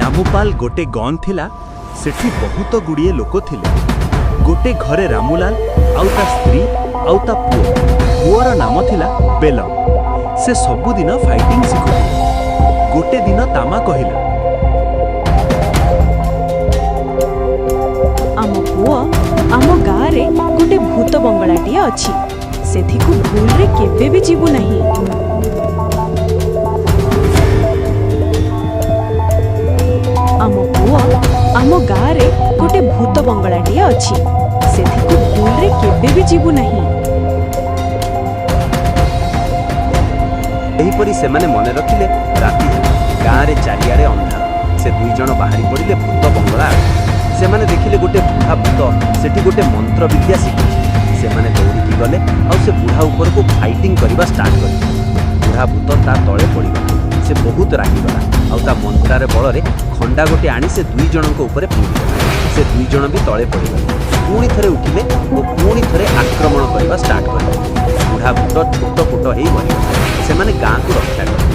रामूपाल गोटे गन थिला। सेठी बहुत गुड़िए लोक थिले। गोटे घरे रामूलाल आउ ता स्त्री आउ ता पुओ। पुओर नाम थिला बेलम। से सबुदिन फाइटिंग शिखु। गोटे दिन तामा कहिला, आम पुओ आम गाँव गोटे भूत बंगलाटी अच्छी, सेठिकु भूल रे केबे भी जीवु नहीं। आम पुओ आम गाँव गोटे भूत बंगलाटी अच्छी, सेठिकु भूल रे केबे भी जीवु नहीं। एहीपरि सेमाने मने रखिले। राति गाँव रे चारिआडे अंधार। से दुई जण बाहरी पड़िले भूत बंगला। सेमाने देखिले गोटे बुढ़ा भूत सेठी गोटे मंत्र विद्या शिखुछि। सेमाने दौड़िकी गले आउ से बुढ़ा ऊपर को फाइटिंग करवा स्टार्ट कले। बुढ़ा भूत ता तले पड़गला। से बहुत रागिगला आउ ता मंत्रार बल रे खंडा गोटे आनी से दुई जनक ऊपर फिंगिदेला। से दुई जण भी तले पड़गले। पुणी थरे उठिले और पुणी थरे आक्रमण करवा स्टार्ट कले। बुढ़ा भूत छोट फुट हो मरिगला। सेमाने गाँ को रक्षा कले।